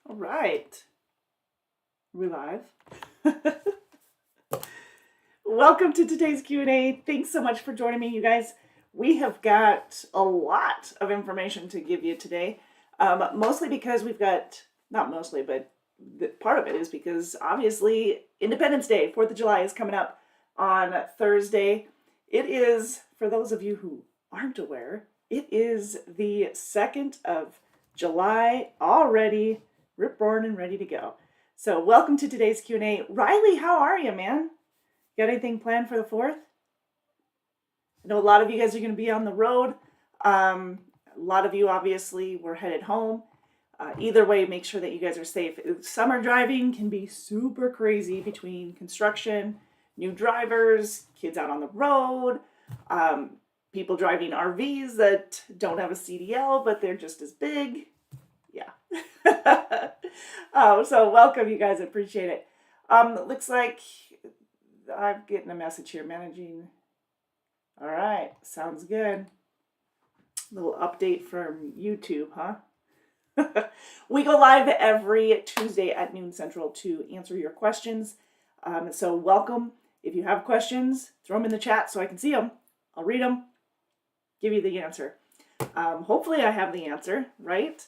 All right. Are we live? Welcome to today's Q&A. Thanks so much for joining me, you guys. We have got a lot of information to give you today. Mostly because we've got, not mostly, but part of it is because obviously Independence Day, 4th of July is coming up on Thursday. It is, for those of you who aren't aware, it is the 2nd of July already. Rip roaring and ready to go. So welcome to today's Q&A. Riley, how are you, man? Got anything planned for the 4th? I know a lot of you guys are going to be on the road. A lot of you obviously were headed home. Either way, make sure that you guys are safe. Summer driving can be super crazy between construction, new drivers, kids out on the road, people driving RVs that don't have a CDL, but they're just as big. Yeah. So welcome, you guys. I appreciate it. Looks like I'm getting a message here. Managing. All right. Sounds good. Little update from YouTube, huh? We go live every Tuesday at noon Central to answer your questions. So welcome. If you have questions, throw them in the chat so I can see them. I'll read them, give you the answer. Hopefully I have the answer, right?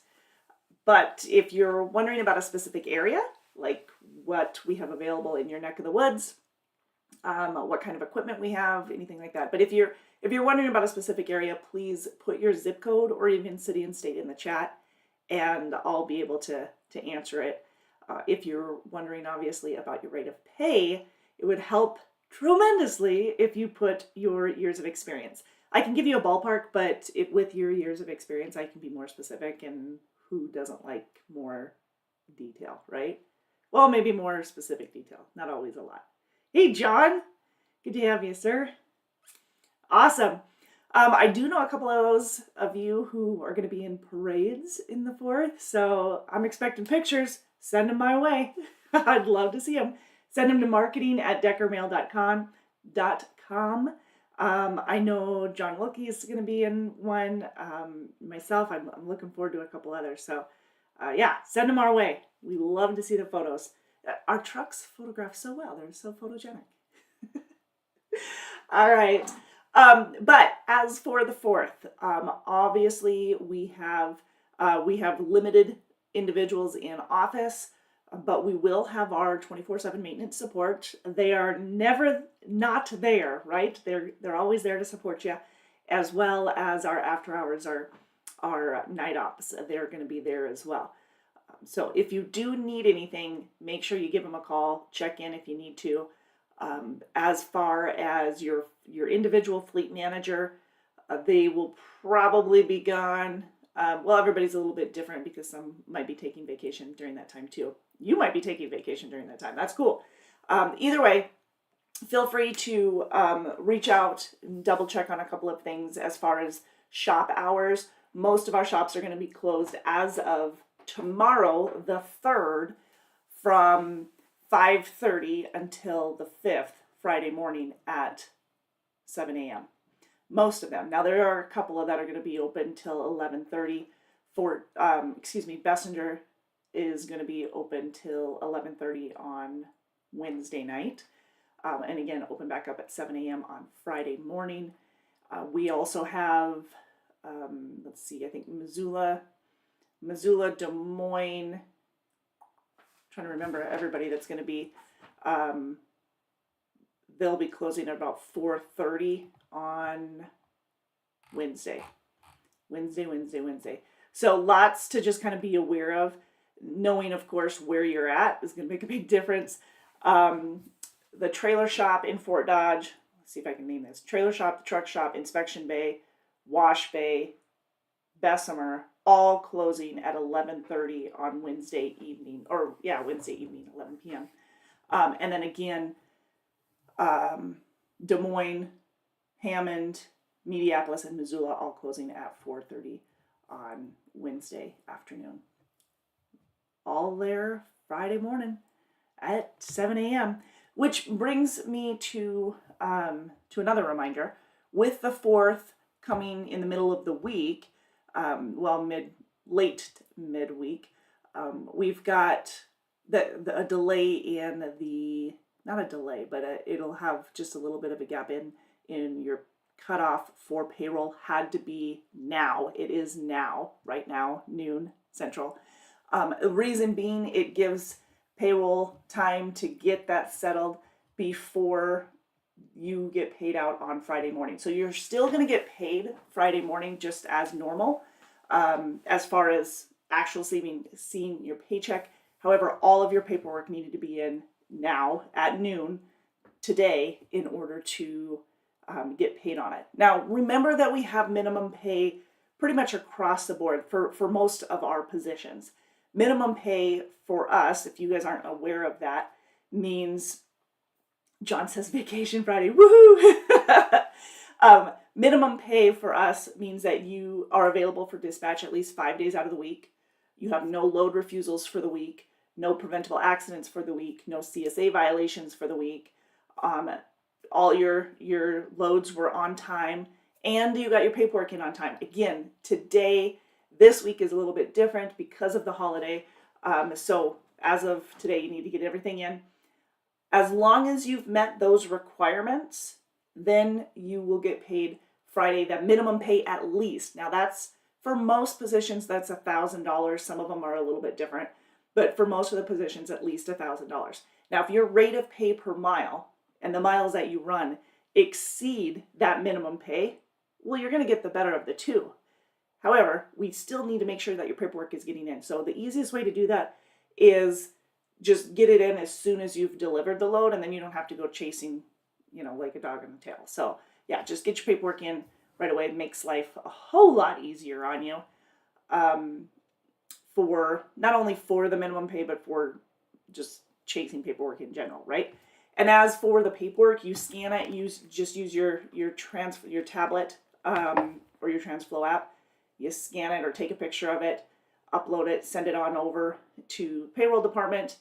But if you're wondering about a specific area, like what we have available in your neck of the woods, what kind of equipment we have, anything like that. But if you're wondering about a specific area, please put your zip code or even city and state in the chat, and I'll be able to answer it. If you're wondering, obviously, about your rate of pay, it would help tremendously if you put your years of experience. I can give you a ballpark, but with your years of experience, I can be more specific, and who doesn't like more detail, right? Well, maybe more specific detail, not always a lot. Hey, John, good to have you, sir. Awesome. I do know a couple of those of you who are going to be in parades in the 4th, so I'm expecting pictures. Send them my way. I'd love to see them. Send them to marketing@deckermail.com. I know John Wilkie is going to be in one. Myself, I'm looking forward to a couple others. So, yeah, send them our way. We love to see the photos. Our trucks photograph so well. They're so photogenic. All right. But as for the 4th, obviously we have limited individuals in office, but we will have our 24/7 maintenance support. They are never not there, right? They're always there to support you, as well as our after hours, our night ops. They're going to be there as well. So if you do need anything, make sure you give them a call. Check in if you need to. As far as your individual fleet manager, they will probably be gone. Well, everybody's a little bit different because some might be taking vacation during that time too. You might be taking vacation during that time. That's cool. Either way, feel free to reach out and double check on a couple of things as far as shop hours. Most of our shops are going to be closed as of tomorrow, the 3rd, from 5:30 until the 5th, Friday morning at 7 a.m. Most of them. Now there are a couple of that are going to be open till 11:30. Bessinger is going to be open till 11:30 on Wednesday night, and again open back up at 7 a.m. on Friday morning. We also have, let's see, I think Missoula, Des Moines. Trying to remember everybody that's going to be. They'll be closing at about 4:30 on Wednesday. So lots to just kind of be aware of. Knowing, of course, where you're at is going to make a big difference. The trailer shop in Fort Dodge. Let's see if I can name this. Trailer shop, the truck shop, inspection bay, wash bay, Bessemer, all closing at 11:30 on Wednesday evening, 11 p.m. And then again, Des Moines, Hammond, Mediapolis, and Missoula all closing at 4:30 on Wednesday afternoon. All there Friday morning at 7 a.m., which brings me to another reminder. With the 4th coming in the middle of the week, late midweek, we've got a delay in the, not a delay, but it'll have just a little bit of a gap in your cutoff for payroll had to be now. It is now, right now, noon Central. The reason being, it gives payroll time to get that settled before you get paid out on Friday morning. So you're still going to get paid Friday morning just as normal, as far as actual seeing your paycheck. However, all of your paperwork needed to be in now at noon today in order to get paid on it. Now, remember that we have minimum pay pretty much across the board for most of our positions. Minimum pay for us, if you guys aren't aware of that, means, John says vacation Friday, woohoo! Minimum pay for us means that you are available for dispatch at least 5 days out of the week. You have no load refusals for the week, no preventable accidents for the week, no CSA violations for the week. All your loads were on time, and you got your paperwork in on time. Again, this week is a little bit different because of the holiday. So as of today, you need to get everything in. As long as you've met those requirements, then you will get paid Friday, that minimum pay at least. Now that's, for most positions, that's $1,000. Some of them are a little bit different, but for most of the positions, at least $1,000. Now, if your rate of pay per mile and the miles that you run exceed that minimum pay, well, you're going to get the better of the two. However, we still need to make sure that your paperwork is getting in. So the easiest way to do that is just get it in as soon as you've delivered the load, and then you don't have to go chasing, like a dog in the tail. So yeah, just get your paperwork in right away. It makes life a whole lot easier on you, for not only for the minimum pay, but for just chasing paperwork in general, right? And as for the paperwork, you scan it. Just use your tablet or your TransFlow app. You scan it or take a picture of it, upload it, send it on over to payroll department,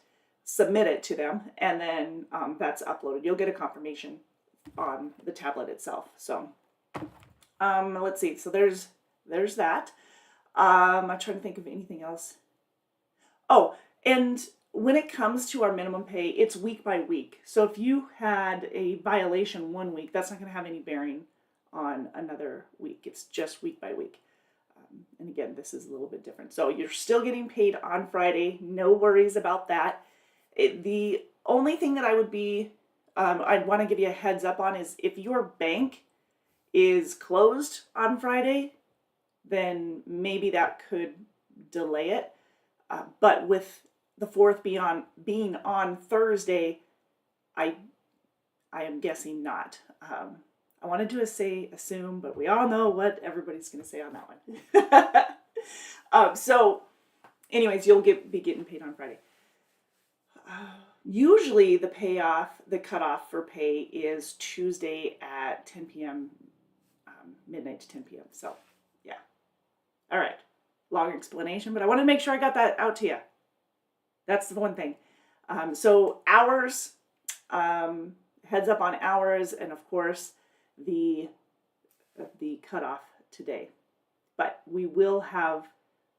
submit it to them, and then that's uploaded. You'll get a confirmation on the tablet itself. So let's see. So there's that. I'm trying to think of anything else. Oh, and when it comes to our minimum pay, it's week by week. So if you had a violation one week, that's not going to have any bearing on another week. It's just week by week. And again, this is a little bit different. So you're still getting paid on Friday. No worries about that. The only thing that I'd want to give you a heads up on is if your bank is closed on Friday, then maybe that could delay it. But with the 4th being on Thursday, I am guessing not. I wanted to say assume, but we all know what everybody's going to say on that one. So anyways, you'll be getting paid on Friday. Usually the cutoff for pay is Tuesday at 10 p.m., midnight to 10 p.m. So yeah. All right. Long explanation, but I wanted to make sure I got that out to you. That's the one thing. So hours, heads up on hours, and of course the cutoff today. But we will have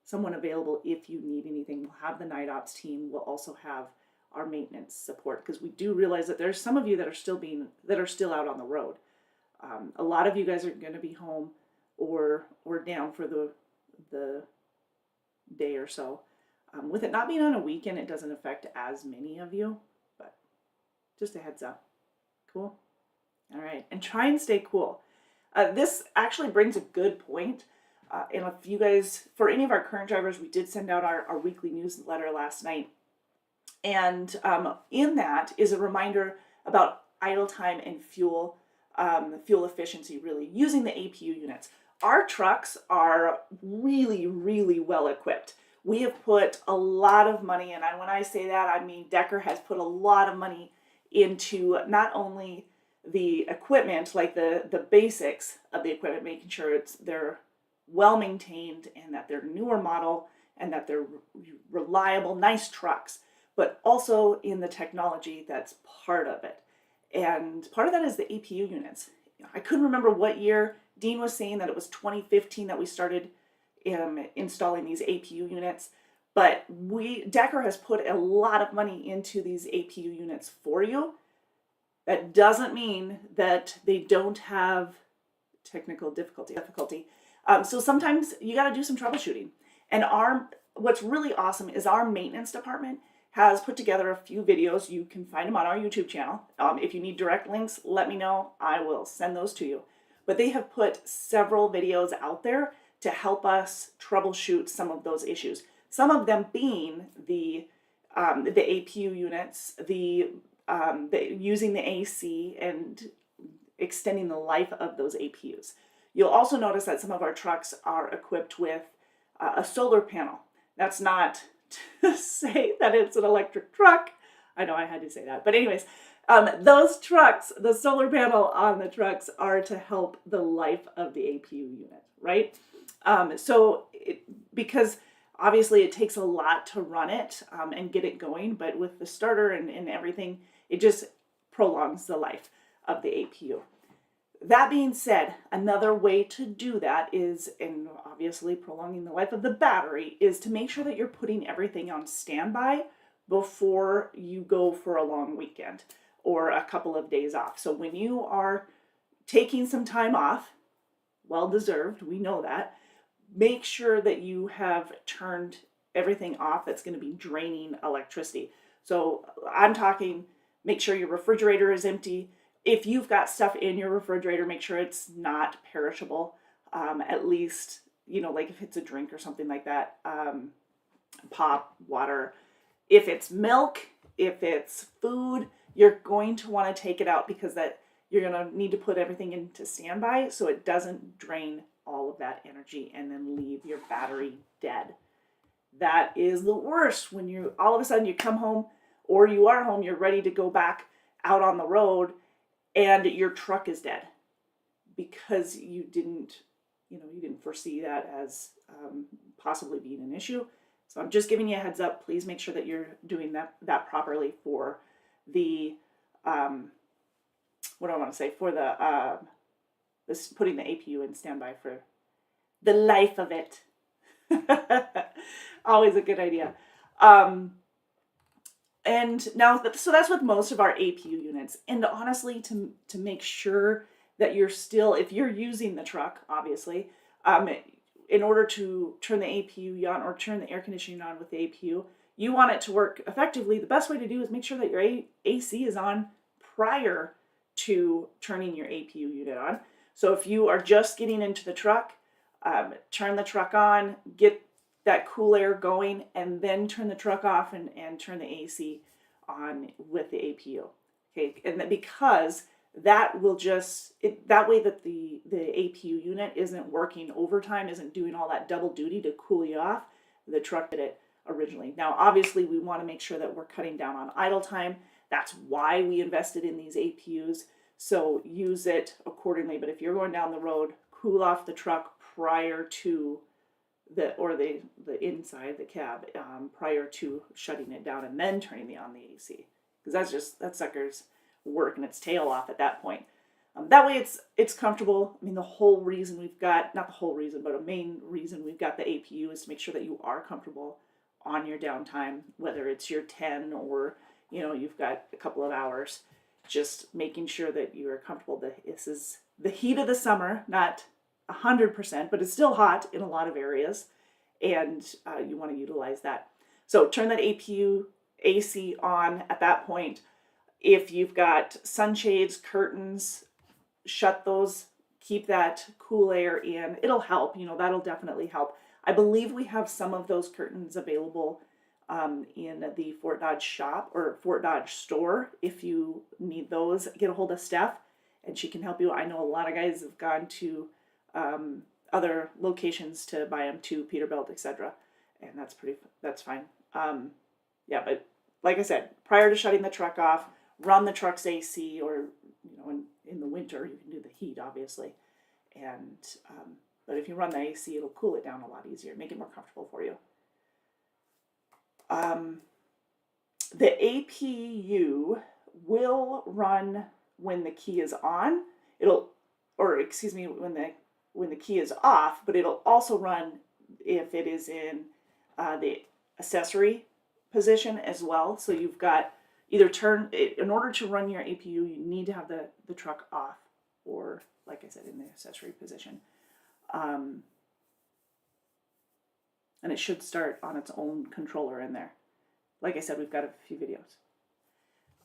someone available if you need anything. We'll have the night ops team. We'll also have our maintenance support, because we do realize that there's some of you that are still out on the road. A lot of you guys are going to be home or down for the day or so. With it not being on a weekend, it doesn't affect as many of you, but just a heads up. Cool? All right. And try and stay cool. This actually brings a good point. And if you guys, for any of our current drivers, we did send out our weekly newsletter last night. And in that is a reminder about idle time and fuel efficiency, really, using the APU units. Our trucks are really, really well equipped. We have put a lot of money in, and when I say that, I mean Decker has put a lot of money into not only the equipment, like the basics of the equipment, making sure they're well maintained and that they're newer model and that they're reliable, nice trucks, but also in the technology that's part of it. And part of that is the APU units. I couldn't remember what year. Dean was saying that it was 2015 that we started installing these APU units, But Decker has put a lot of money into these APU units for you. That doesn't mean that they don't have technical difficulty. So sometimes you got to do some troubleshooting. And what's really awesome is our maintenance department has put together a few videos. You can find them on our YouTube channel. If you need direct links, let me know. I will send those to you. But they have put several videos out there to help us troubleshoot some of those issues. Some of them being the APU units, using the AC and extending the life of those APUs. You'll also notice that some of our trucks are equipped with a solar panel. That's not to say that it's an electric truck. I know I had to say that. But anyways, those trucks, the solar panel on the trucks are to help the life of the APU unit, right? Because obviously it takes a lot to run it and get it going, but with the starter and everything, it just prolongs the life of the APU. That being said, another way to do that is, and obviously prolonging the life of the battery, is to make sure that you're putting everything on standby before you go for a long weekend or a couple of days off. So when you are taking some time off, well deserved, we know that, make sure that you have turned everything off that's going to be draining electricity. So I'm talking, make sure your refrigerator is empty. If you've got stuff in your refrigerator, make sure it's not perishable. At least, like if it's a drink or something like that, pop, water. If it's milk, if it's food, you're going to want to take it out because you're going to need to put everything into standby so it doesn't drain all of that energy and then leave your battery dead. That is the worst when you all of a sudden you come home or you are home, you're ready to go back out on the road and your truck is dead because you didn't foresee that as possibly being an issue. So I'm just giving you a heads up. Please make sure that you're doing that properly for the putting the APU in standby for the life of it. Always a good idea. And now, so that's with most of our APU units. And honestly, to make sure that you're still, if you're using the truck, obviously, in order to turn the APU on or turn the air conditioning on with the APU, you want it to work effectively. The best way to do is make sure that your AC is on prior to turning your APU unit on. So if you are just getting into the truck, turn the truck on, get that cool air going, and then turn the truck off and turn the AC on with the APU. Okay, and because that will that way that the APU unit isn't working overtime, isn't doing all that double duty to cool you off, the truck did it originally. Now, obviously, we want to make sure that we're cutting down on idle time. That's why we invested in these APUs. So use it accordingly. But if you're going down the road, cool off the truck prior to the inside the cab prior to shutting it down and then turning on the AC, because that sucker's working its tail off at that point. That way it's comfortable. I mean, the whole reason we've got, not the whole reason, but a main reason we've got the APU is to make sure that you are comfortable on your downtime, whether it's your 10 or you've got a couple of hours. Just making sure that you are comfortable. This is the heat of the summer, not 100%, but it's still hot in a lot of areas, and you want to utilize that. So turn that APU AC on at that point. If you've got sunshades, curtains, shut those, keep that cool air in. It'll help, that'll definitely help. I believe we have some of those curtains available in the Fort Dodge shop or Fort Dodge store. If you need those, get a hold of Steph and she can help you. I know a lot of guys have gone to other locations to buy them too, Peterbilt, etc. And that's fine. Yeah, but like I said, prior to shutting the truck off, run the truck's AC, or in the winter you can do the heat, obviously. And but if you run the AC, it'll cool it down a lot easier, make it more comfortable for you. The APU will run when the key is on. When the key is off, but it'll also run if it is in the accessory position as well. So you've got either in order to run your APU, you need to have the truck off, or like I said, in the accessory position. And it should start on its own controller in there. Like I said, we've got a few videos.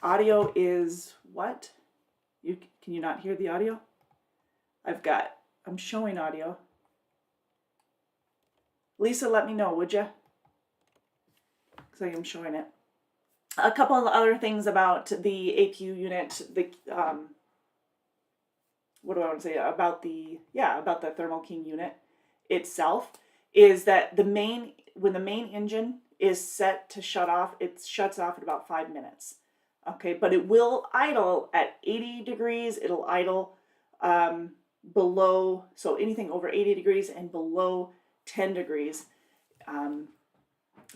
Audio is what? Can you not hear the audio? I'm showing audio. Lisa, let me know, would you? Because I am showing it. A couple of other things about the APU unit. What do I want to say about the Thermo King unit itself is that when the main engine is set to shut off, it shuts off in about 5 minutes. Okay, but it will idle at 80 degrees. It'll idle below, so anything over 80 degrees and below 10 degrees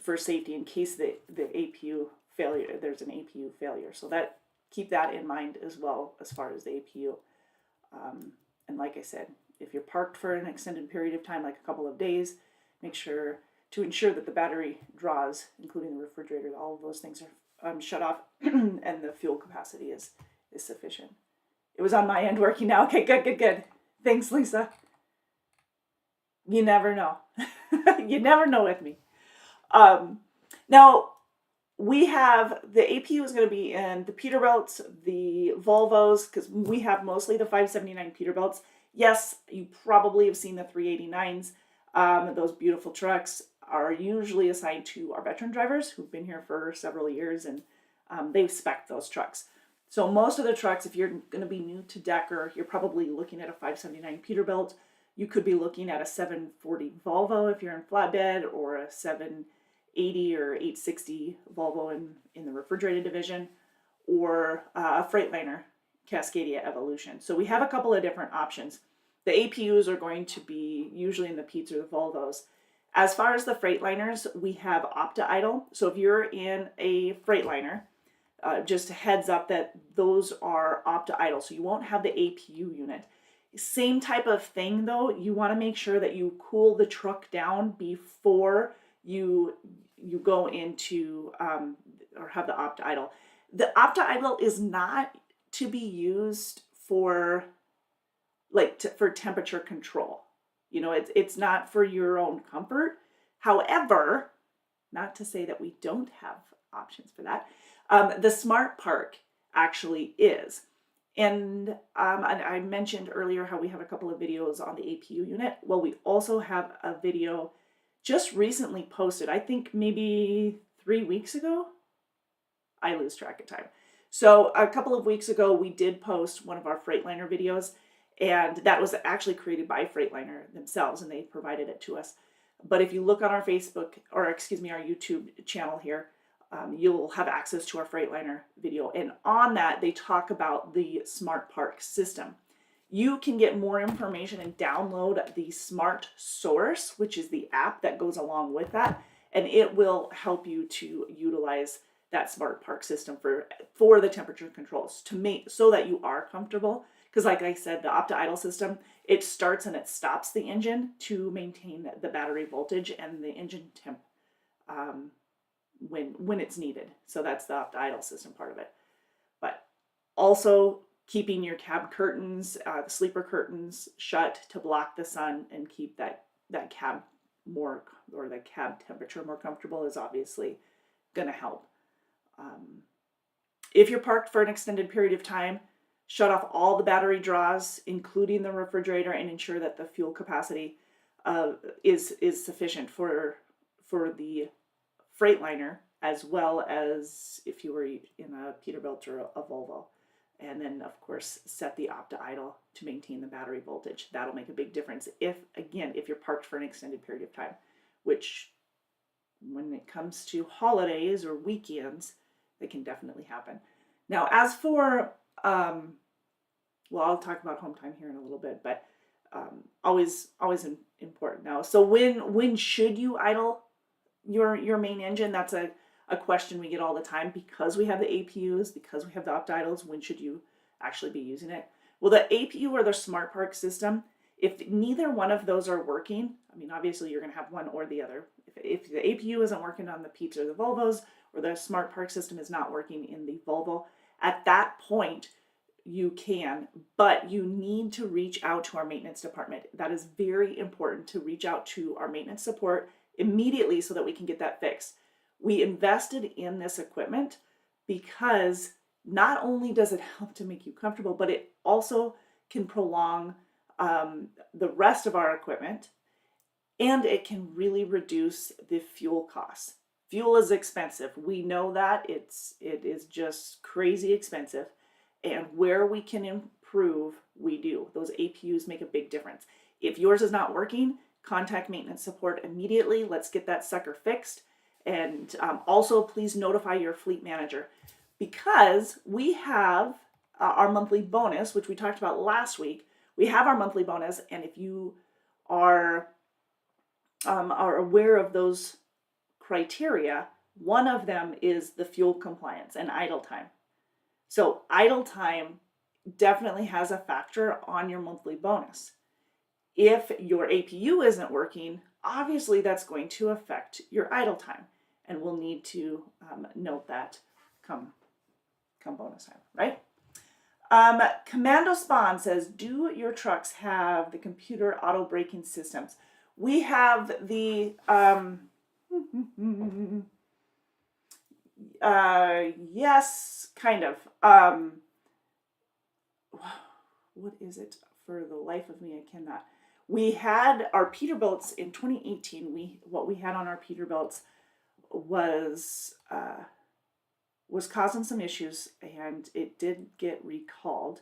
for safety in case the APU failure, there's an APU failure. So keep that in mind as well as far as the APU. And like I said, if you're parked for an extended period of time, like a couple of days, make sure to ensure that the battery draws, including the refrigerator, all of those things are shut off and the fuel capacity is sufficient. It was on my end working now. Okay, good. Thanks, Lisa. You never know. You never know with me. Now, we have the APU is going to be in the Peterbilts, the Volvos, because we have mostly the 579 Peterbilts. Yes, you probably have seen the 389s. Those beautiful trucks are usually assigned to our veteran drivers who've been here for several years, and they've spec'd those trucks. So most of the trucks, if you're going to be new to Decker, you're probably looking at a 579 Peterbilt. You could be looking at a 740 Volvo if you're in flatbed, or a 780 or 860 Volvo in the refrigerated division, or a Freightliner Cascadia Evolution. So we have a couple of different options. The APUs are going to be usually in the Petes or the Volvos. As far as the Freightliners, we have Opti-Idle. So if you're in a Freightliner, just a heads up that those are Opti-Idle. So you won't have the APU unit. Same type of thing though, you want to make sure that you cool the truck down before you go into or have the Opti-Idle. The Opti-Idle is not to be used for for temperature control. You know, it's not for your own comfort. However, not to say that we don't have options for that. The Smart Park actually is. And I mentioned earlier how we have a couple of videos on the APU unit. Well, we also have a video just recently posted, I think maybe 3 weeks ago. I lose track of time. So a couple of weeks ago, we did post one of our Freightliner videos, and that was actually created by Freightliner themselves, and they provided it to us. But if you look on our Facebook, or excuse me, our YouTube channel here, you'll have access to our Freightliner video. And on that, they talk about the Smart Park system. You can get more information and download the Smart Source, which is the app that goes along with that. And it will help you to utilize that Smart Park system for the temperature controls so that you are comfortable. Because like I said, the Opti-Idle system, it starts and it stops the engine to maintain the battery voltage and the engine temp when it's needed. So that's the Opti-Idle system part of it. But also keeping your cab curtains, the sleeper curtains shut to block the sun and keep that cab the cab temperature more comfortable is obviously going to help. If you're parked for an extended period of time, shut off all the battery draws, including the refrigerator, and ensure that the fuel capacity is sufficient for the Freightliner, as well as if you were in a Peterbilt or a Volvo. And then, of course, set the Opti-Idle to maintain the battery voltage. That'll make a big difference if you're parked for an extended period of time, which when it comes to holidays or weekends, they can definitely happen. Now, as for, I'll talk about home time here in a little bit, but always important now. So when should you idle your main engine? That's a question we get all the time, because we have the APUs, because we have the Opti-Idles. When should you actually be using it? Well, the APU or the Smart Park system If neither one of those are working, I mean, obviously you're going to have one or the other. If the APU isn't working on the Peeps or the Volvos, or the smart park system is not working in the Volvo, at that point, you can, but you need to reach out to our maintenance department. That is very important, to reach out to our maintenance support immediately so that we can get that fixed. We invested in this equipment because not only does it help to make you comfortable, but it also can prolong the rest of our equipment, and it can really reduce the fuel costs. Fuel is expensive. We know that it is just crazy expensive, and where we can improve, we do. Those APUs make a big difference. If yours is not working, contact maintenance support immediately. Let's get that sucker fixed. And also, please notify your fleet manager, because we have our monthly bonus, which we talked about last week. We have our monthly bonus, and if you are aware of those criteria, one of them is the fuel compliance and idle time. So idle time definitely has a factor on your monthly bonus. If your APU isn't working, obviously that's going to affect your idle time, and we'll need to note that come bonus time, right? Commando Spawn says, do your trucks have the computer auto braking systems? We have the yes, kind of. What is it? For the life of me, I cannot. We had our Peterbilts in 2018. What we had on our Peterbilts was causing some issues, and it did get recalled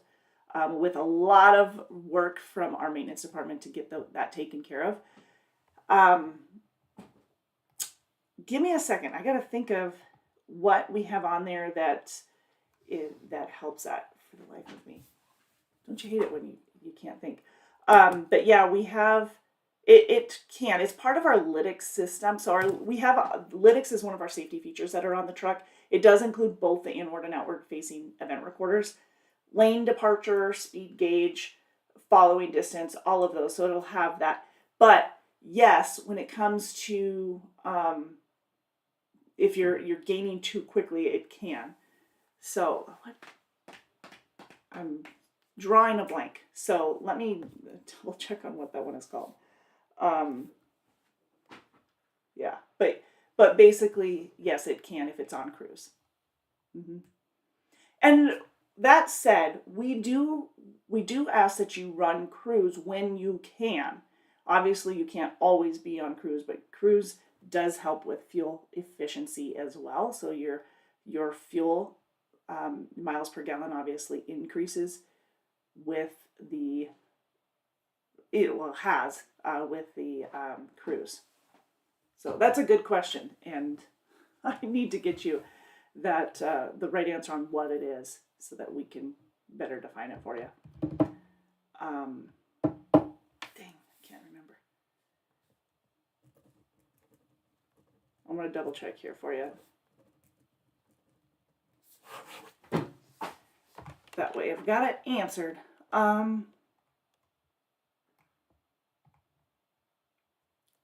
with a lot of work from our maintenance department to get that taken care of. Give me a second. I got to think of what we have on there that helps that, for the life of me. Don't you hate it when you can't think? But yeah, we have it can. It's part of our lytics system. So lytics is one of our safety features that are on the truck. It does include both the inward and outward facing event recorders, lane departure, speed gauge, following distance, all of those. So it'll have that. But yes, when it comes to if you're gaining too quickly, it can. So I'm drawing a blank. So let me double check on what that one is called. Yeah, but basically, yes, it can if it's on cruise. Mm-hmm. And that said, we do ask that you run cruise when you can. Obviously, you can't always be on cruise, but cruise does help with fuel efficiency as well. So your fuel miles per gallon obviously increases with the cruise. So that's a good question, and I need to get you that the right answer on what it is so that we can better define it for you. Dang, I can't remember. I'm going to double check here for you. That way I've got it answered.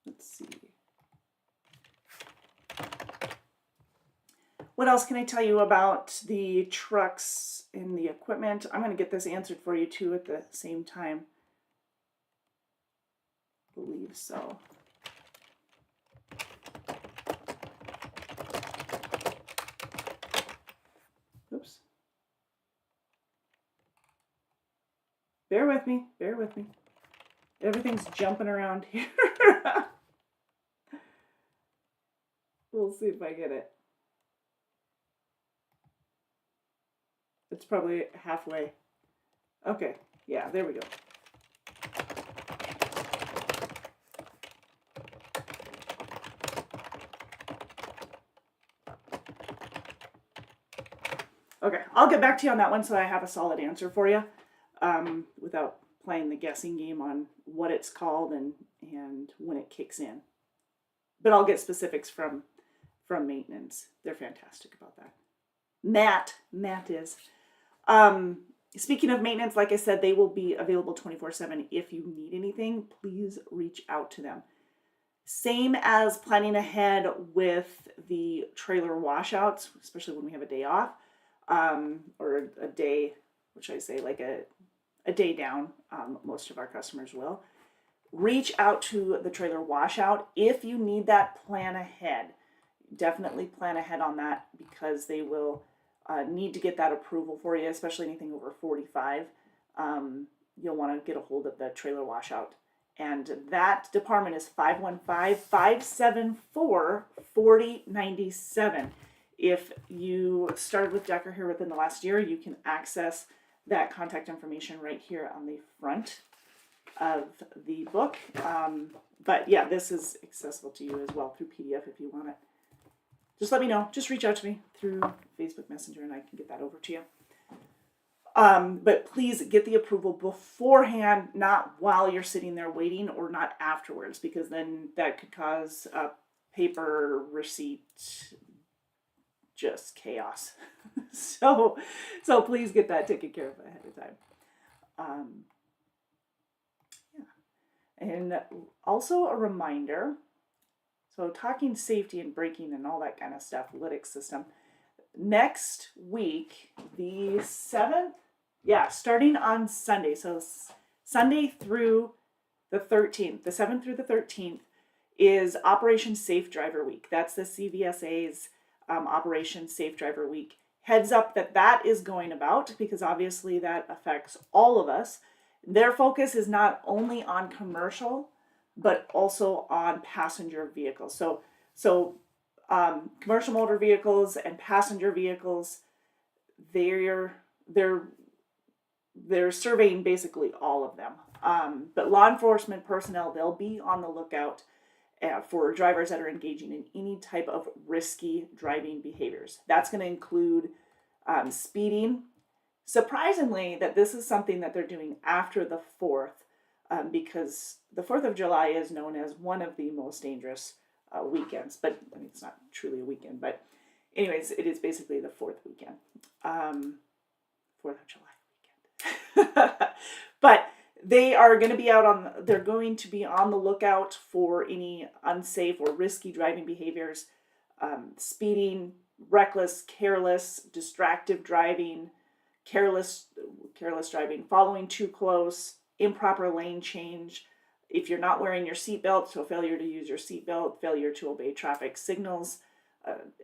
Let's see. What else can I tell you about the trucks and the equipment? I'm going to get this answered for you too at the same time. I believe so. Oops. Bear with me. Everything's jumping around here. We'll see if I get it. It's probably halfway. Okay, yeah, there we go. Okay, I'll get back to you on that one so I have a solid answer for you without playing the guessing game on what it's called and when it kicks in. But I'll get specifics from maintenance. They're fantastic about that. Matt is. Speaking of maintenance, like I said, they will be available 24/7. If you need anything, please reach out to them. Same as planning ahead with the trailer washouts, especially when we have a day off, or a day, which I say like a day down. Most of our customers will. Reach out to the trailer washout if you need that. Plan ahead. Definitely plan ahead on that, because they will need to get that approval for you, especially anything over 45. You'll want to get a hold of the trailer washout. And that department is 515-574-4097. If you started with Decker here within the last year, you can access that contact information right here on the front of the book. But yeah, this is accessible to you as well through PDF if you want it. Just let me know. Just reach out to me through Facebook Messenger and I can get that over to you. But please get the approval beforehand, not while you're sitting there waiting, or not afterwards, because then that could cause a paper receipt, just chaos. So please get that taken care of ahead of time. And also a reminder, so talking safety and braking and all that kind of stuff, lytics system. Next week, the 7th, starting on Sunday, so Sunday through the 13th, the 7th through the 13th, is Operation Safe Driver Week. That's the CVSA's Operation Safe Driver Week. Heads up that is going about, because obviously that affects all of us. Their focus is not only on commercial, but also on passenger vehicles. So commercial motor vehicles and passenger vehicles, they're surveying basically all of them. But law enforcement personnel, they'll be on the lookout for drivers that are engaging in any type of risky driving behaviors. That's going to include speeding. Surprisingly, that this is something that they're doing after the 4th, because the 4th of July is known as one of the most dangerous weekends. But I mean, it's not truly a weekend, but anyways, it is basically the 4th weekend, 4th of July weekend. But they are going to be they're going to be on the lookout for any unsafe or risky driving behaviors, speeding, reckless, careless, distracted driving, careless driving, following too close, improper lane change, if you're not wearing your seatbelt, so failure to use your seatbelt, failure to obey traffic signals,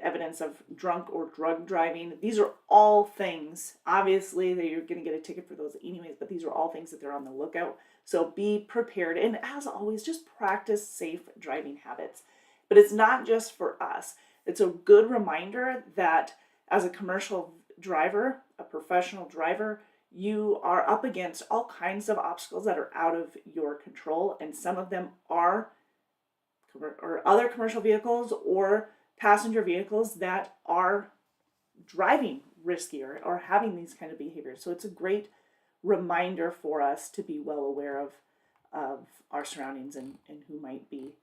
evidence of drunk or drug driving. These are all things, obviously, that you're going to get a ticket for those anyways, but these are all things that they're on the lookout. So be prepared. And as always, just practice safe driving habits. But it's not just for us. It's a good reminder that as a commercial driver, a professional driver, you are up against all kinds of obstacles that are out of your control. And some of them are other commercial vehicles or passenger vehicles that are driving riskier or having these kind of behaviors. So it's a great reminder for us to be well aware of our surroundings and who might be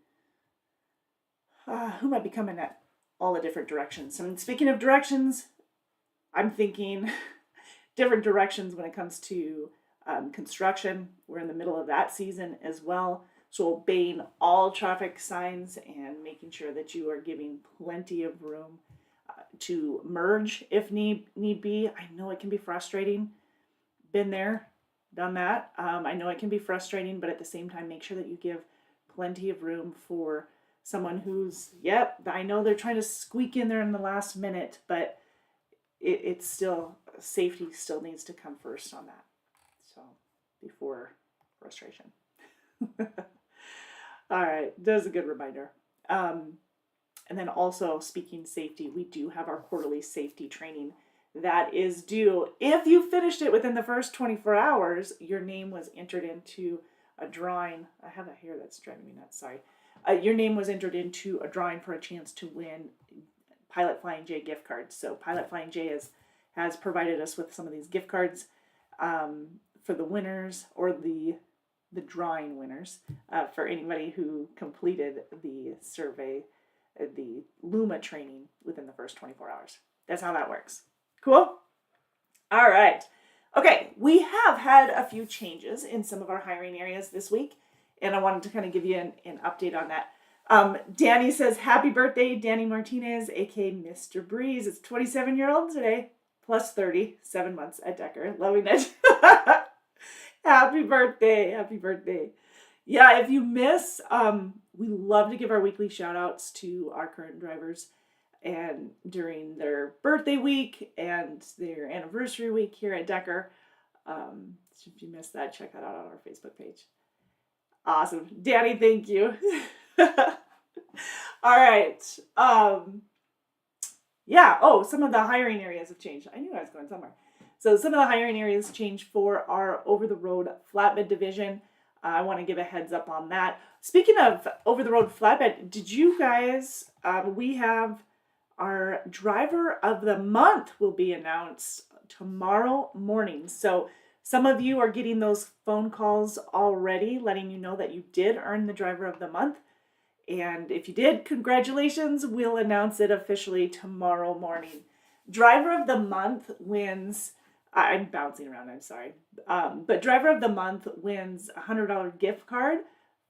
coming at all the different directions. And speaking of directions, I'm thinking different directions when it comes to construction. We're in the middle of that season as well. So obeying all traffic signs and making sure that you are giving plenty of room to merge if need be. I know it can be frustrating. Been there, done that. I know it can be frustrating, but at the same time, make sure that you give plenty of room for someone who's, I know they're trying to squeak in there in the last minute, but it's still, safety still needs to come first on that. So before frustration. All right, that's a good reminder. And then also, speaking safety, we do have our quarterly safety training that is due. If you finished it within the first 24 hours, your name was entered into a drawing. I have a hair that's driving me nuts, sorry. Your name was entered into a drawing for a chance to win Pilot Flying J gift cards. So Pilot Flying J has provided us with some of these gift cards for the winners, or the drawing winners, for anybody who completed the survey, the Luma training within the first 24 hours. That's how that works. Cool? All right. Okay, we have had a few changes in some of our hiring areas this week, and I wanted to kind of give you an update on that. Danny says, happy birthday, Danny Martinez, aka Mr. Breeze. It's 27-year-old today, plus 30, 7 months at Decker. Loving it. Happy birthday. Happy birthday. Yeah, if you miss, we love to give our weekly shout outs to our current drivers and during their birthday week and their anniversary week here at Decker. So if you missed that, check that out on our Facebook page. Awesome. Danny, thank you. All right. Yeah. Oh, some of the hiring areas have changed. I knew I was going somewhere. So some of the hiring areas changed for our over-the-road flatbed division. I want to give a heads up on that. Speaking of over-the-road flatbed, did you guys, we have our driver of the month will be announced tomorrow morning. So some of you are getting those phone calls already, letting you know that you did earn the driver of the month. And if you did, congratulations. We'll announce it officially tomorrow morning. Driver of the month wins, I'm bouncing around, I'm sorry. But driver of the month wins a $100 gift card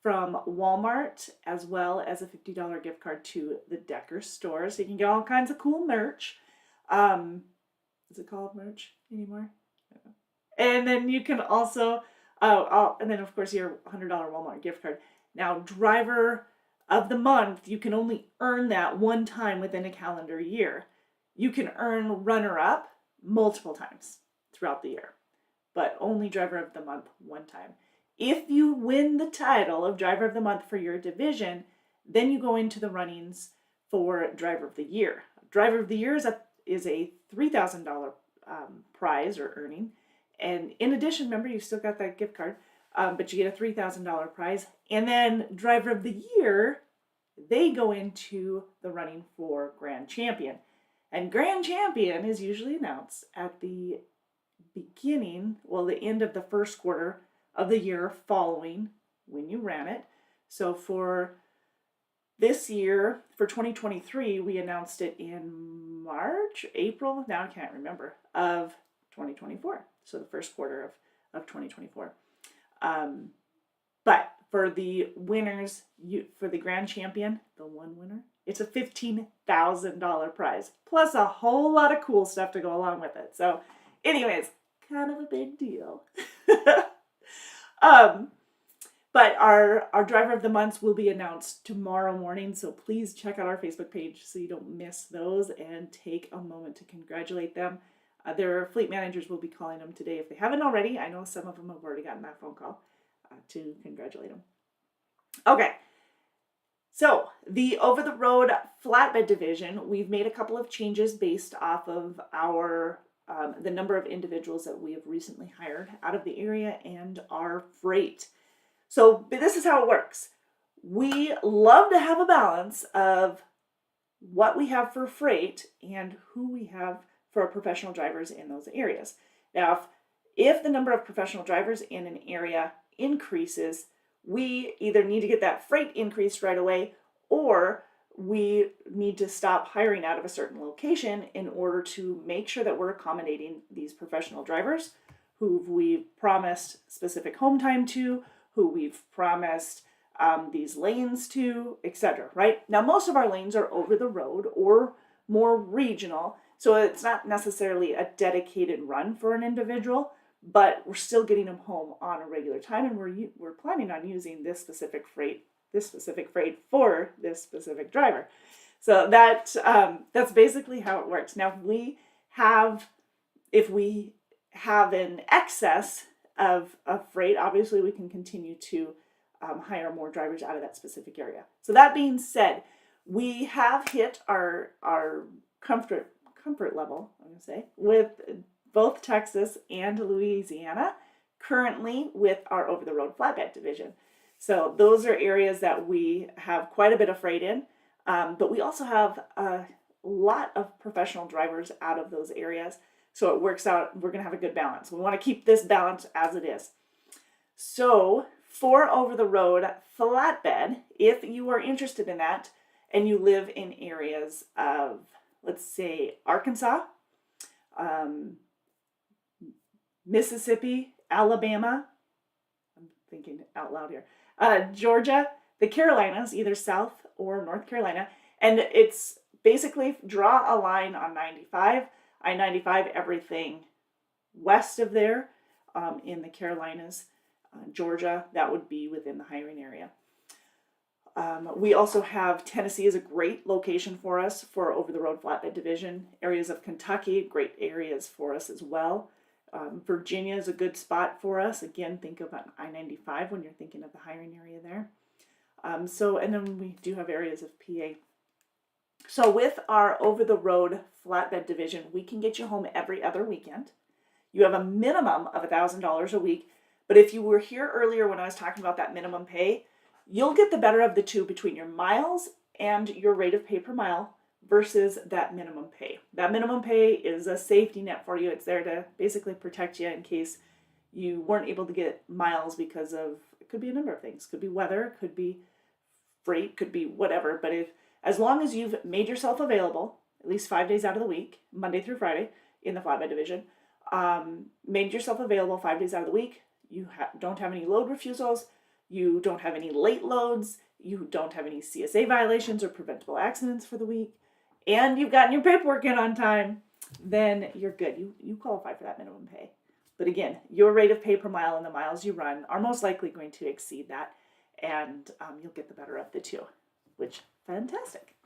from Walmart, as well as a $50 gift card to the Decker store. So you can get all kinds of cool merch. Is it called merch anymore? And then you can also, and then of course your $100 Walmart gift card. Now, driver of the month, you can only earn that one time within a calendar year. You can earn runner-up multiple times throughout the year, but only driver of the month one time. If you win the title of driver of the month for your division, then you go into the runnings for driver of the year. Driver of the year is a $3,000 prize or earning. And in addition, remember, you still got that gift card, but you get a $3,000 prize. And then driver of the year, they go into the running for grand champion. And grand champion is usually announced at the beginning, the end of the first quarter of the year following when you ran it. So for this year, for 2023, we announced it in March, April, now I can't remember, of 2024. So the first quarter of 2024. But for the winners, for the grand champion, the one winner, it's a $15,000 prize, plus a whole lot of cool stuff to go along with it. So anyways, kind of a big deal. But our driver of the months will be announced tomorrow morning, so please check out our Facebook page so you don't miss those and take a moment to congratulate them. Their fleet managers will be calling them today if they haven't already. I know some of them have already gotten that phone call to congratulate them. Okay, so the over-the-road flatbed division, we've made a couple of changes based off of our the number of individuals that we have recently hired out of the area and our freight. So this is how it works. We love to have a balance of what we have for freight and who we have for our professional drivers in those areas. Now, if the number of professional drivers in an area increases, we either need to get that freight increased right away, or we need to stop hiring out of a certain location in order to make sure that we're accommodating these professional drivers who we've promised specific home time to, who we've promised these lanes to, etc. Right? Now, most of our lanes are over the road or more regional, so it's not necessarily a dedicated run for an individual, but we're still getting them home on a regular time, and we're planning on using this specific freight for this specific driver. So that's basically how it works. Now, if we have an excess of freight, obviously we can continue to hire more drivers out of that specific area. So that being said, we have hit our comfort level, I'm going to say, with both Texas and Louisiana, currently with our over-the-road flatbed division. So those are areas that we have quite a bit of freight in, but we also have a lot of professional drivers out of those areas. So it works out, we're going to have a good balance. We want to keep this balance as it is. So for over-the-road flatbed, if you are interested in that and you live in areas of, let's say, Arkansas, Mississippi, Alabama, I'm thinking out loud here, Georgia, the Carolinas, either South or North Carolina, and it's basically draw a line on 95, I-95, everything west of there in the Carolinas, Georgia, that would be within the hiring area. We also have Tennessee is a great location for us for over-the-road flatbed division. Areas of Kentucky, great areas for us as well. Virginia is a good spot for us. Again, think of I-95 when you're thinking of the hiring area there. And then we do have areas of PA. So with our over-the-road flatbed division, we can get you home every other weekend. You have a minimum of $1,000 a week. But if you were here earlier when I was talking about that minimum pay, you'll get the better of the two between your miles and your rate of pay per mile versus that minimum pay. That minimum pay is a safety net for you. It's there to basically protect you in case you weren't able to get miles because of, it could be a number of things. Could be weather, could be freight, could be whatever. But as long as you've made yourself available, at least 5 days out of the week, Monday through Friday in the flatbed division, made yourself available 5 days out of the week, you don't have any load refusals, you don't have any late loads, you don't have any CSA violations or preventable accidents for the week, and you've gotten your paperwork in on time, then you're good. You qualify for that minimum pay. But again, your rate of pay per mile and the miles you run are most likely going to exceed that, and you'll get the better of the two, which, fantastic.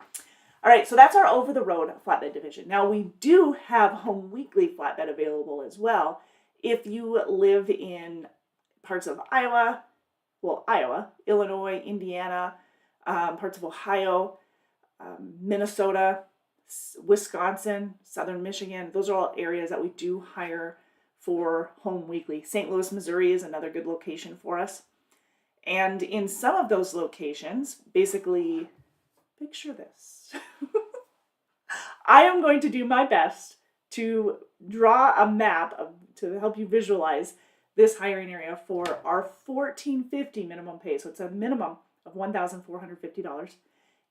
All right, so that's our over-the-road flatbed division. Now, we do have home weekly flatbed available as well. If you live in parts of Iowa, Illinois, Indiana, parts of Ohio, Minnesota, Wisconsin, Southern Michigan, those are all areas that we do hire for home weekly. St. Louis, Missouri is another good location for us. And in some of those locations, basically, picture this. I am going to do my best to draw a map to help you visualize this hiring area for our $1,450 minimum pay. So it's a minimum of $1,450.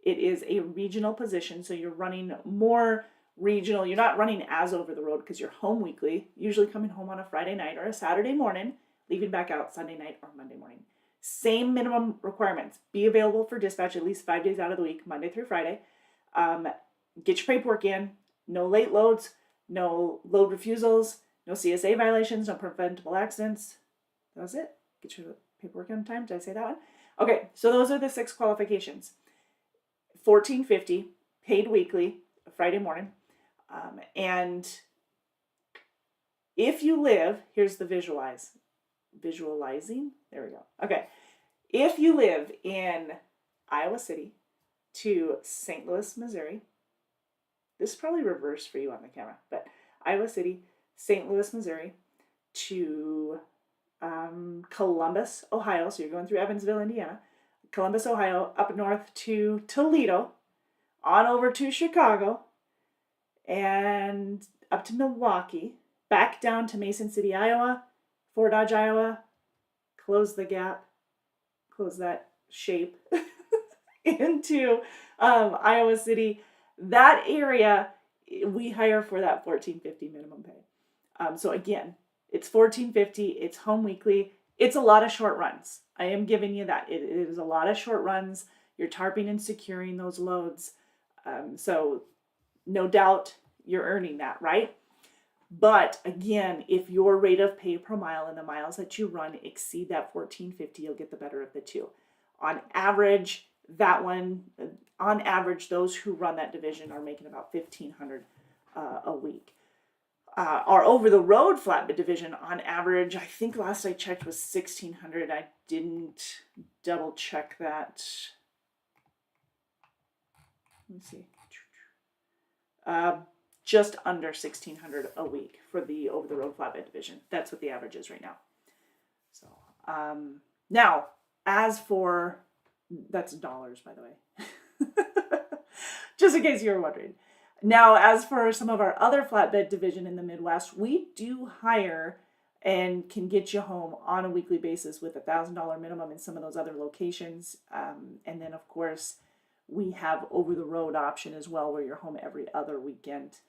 It is a regional position, so you're running more regional. You're not running as over the road because you're home weekly, usually coming home on a Friday night or a Saturday morning, leaving back out Sunday night or Monday morning. Same minimum requirements. Be available for dispatch at least 5 days out of the week, Monday through Friday. Get your paperwork in. No late loads, no load refusals, no CSA violations, no preventable accidents. That was it. Get your paperwork in time. Did I say that one? Okay, so those are the 6 qualifications. $1,450 paid weekly, Friday morning. And if you live, here's the visualizing. There we go. Okay. If you live in Iowa City to St. Louis, Missouri, this is probably reversed for you on the camera, but Iowa City, St. Louis, Missouri to Columbus, Ohio. So you're going through Evansville, Indiana, Columbus, Ohio, up north to Toledo, on over to Chicago, and up to Milwaukee, back down to Mason City, Iowa, Fort Dodge, Iowa, close the gap, close that shape into Iowa City. That area, we hire for that $1,450 minimum pay. So again, it's $1,450, it's home weekly, it's a lot of short runs. I am giving you that. It is a lot of short runs. You're tarping and securing those loads. So no doubt you're earning that, right? But again, if your rate of pay per mile and the miles that you run exceed that $1,450, you'll get the better of the two. On average, those who run that division are making about $1,500 a week. Our over-the-road flatbed division, on average, I think last I checked was $1,600. I didn't double check that. Let me see. Just under $1,600 a week for the over-the-road flatbed division. That's what the average is right now. So now, as for, that's dollars, by the way, just in case you were wondering. Now, as for some of our other flatbed division in the Midwest, we do hire and can get you home on a weekly basis with $1,000 minimum in some of those other locations. And then, of course, we have over-the-road option as well, where you're home every other weekend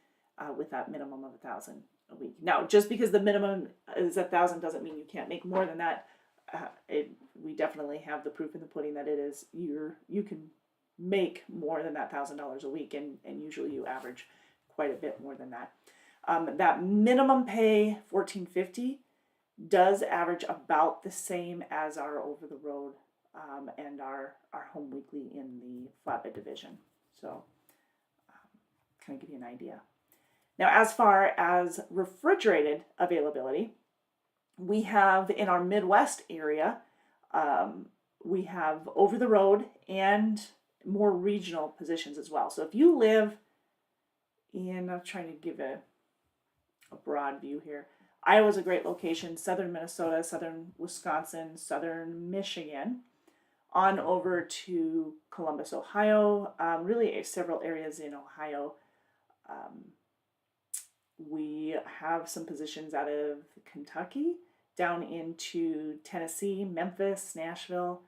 with that minimum of $1,000 a week. Now, just because the minimum is 1,000 doesn't mean you can't make more than that. We definitely have the proof in the pudding that it is you can make more than that $1,000 a week, and usually you average quite a bit more than that. That minimum pay $14.50 does average about the same as our over the road and our home weekly in the flatbed division. So kind of give you an idea. Now, as far as refrigerated availability, we have in our Midwest area, we have over the road and more regional positions as well. So if you live in, I'm trying to give a broad view here. Iowa's a great location, southern Minnesota, southern Wisconsin, southern Michigan, on over to Columbus, Ohio, really several areas in Ohio. We have some positions out of Kentucky, down into Tennessee, Memphis, Nashville,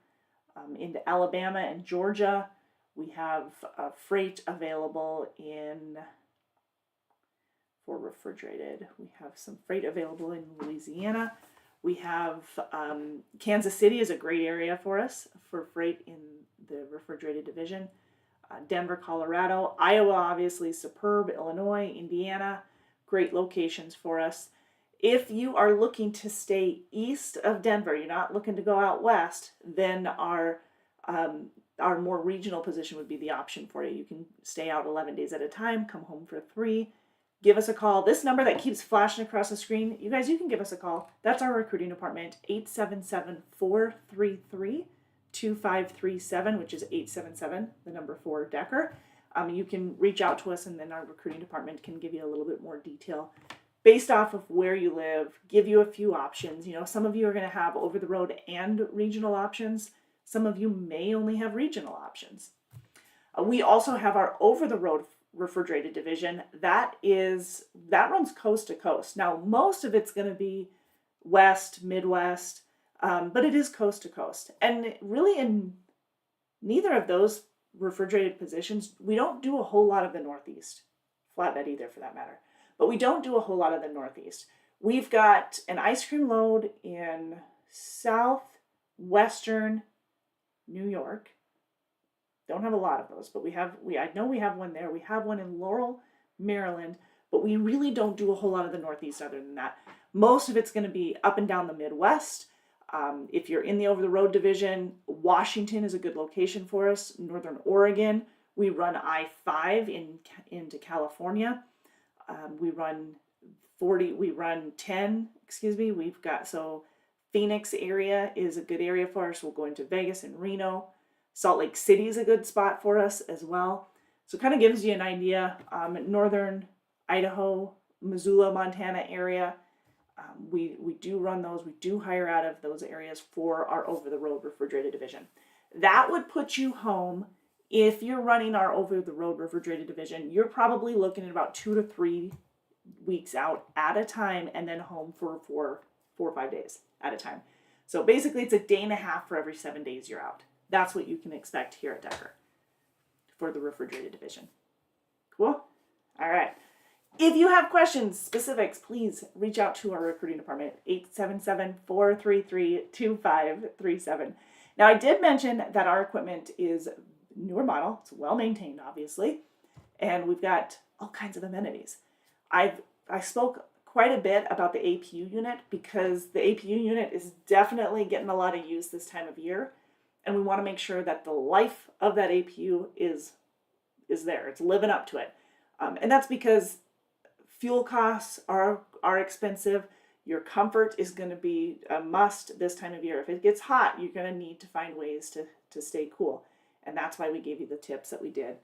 into Alabama and Georgia. We have freight available for refrigerated. We have some freight available in Louisiana. We have Kansas City is a great area for us for freight in the refrigerated division. Denver, Colorado, Iowa, obviously superb, Illinois, Indiana, great locations for us. If you are looking to stay east of Denver, you're not looking to go out west, then our more regional position would be the option for you. You can stay out 11 days at a time, come home for 3. Give us a call. This number that keeps flashing across the screen, you guys, you can give us a call. That's our recruiting department, 877-433-2537, which is 877, the number 4 Decker. You can reach out to us, and then our recruiting department can give you a little bit more detail based off of where you live, give you a few options. You know, some of you are going to have over the road and regional options. Some of you may only have regional options. We also have our over the road refrigerated division. That runs coast to coast. Now, most of it's going to be west, Midwest, but it is coast to coast. And really in neither of those refrigerated positions, we don't do a whole lot of the Northeast, flatbed either for that matter, but we don't do a whole lot of the Northeast. We've got an ice cream load in southwestern New York. Don't have a lot of those, but I know we have one there. We have one in Laurel, Maryland, but we really don't do a whole lot of the Northeast other than that. Most of it's going to be up and down the Midwest. If you're in the over-the-road division, Washington is a good location for us. Northern Oregon, we run I-5 into California. We run 10, we've got, so Phoenix area is a good area for us. We'll go into Vegas and Reno. Salt Lake City is a good spot for us as well. So it kind of gives you an idea. Northern Idaho, Missoula, Montana area, we do run those. We do hire out of those areas for our over-the-road refrigerated division. That would put you home, if you're running our over-the-road refrigerated division, you're probably looking at about 2 to 3 weeks out at a time, and then home for 4 or 5 days at a time. So basically it's a day and a half for every 7 days you're out. That's what you can expect here at Decker for the refrigerated division. Cool? All right. If you have questions, specifics, please reach out to our recruiting department, 877-433-2537. Now, I did mention that our equipment is newer model. It's well maintained, obviously, and we've got all kinds of amenities. I spoke quite a bit about the APU unit because the APU unit is definitely getting a lot of use this time of year. And we want to make sure that the life of that APU is there. It's living up to it. And that's because fuel costs are expensive. Your comfort is going to be a must this time of year. If it gets hot, you're going to need to find ways to stay cool. And that's why we gave you the tips that we did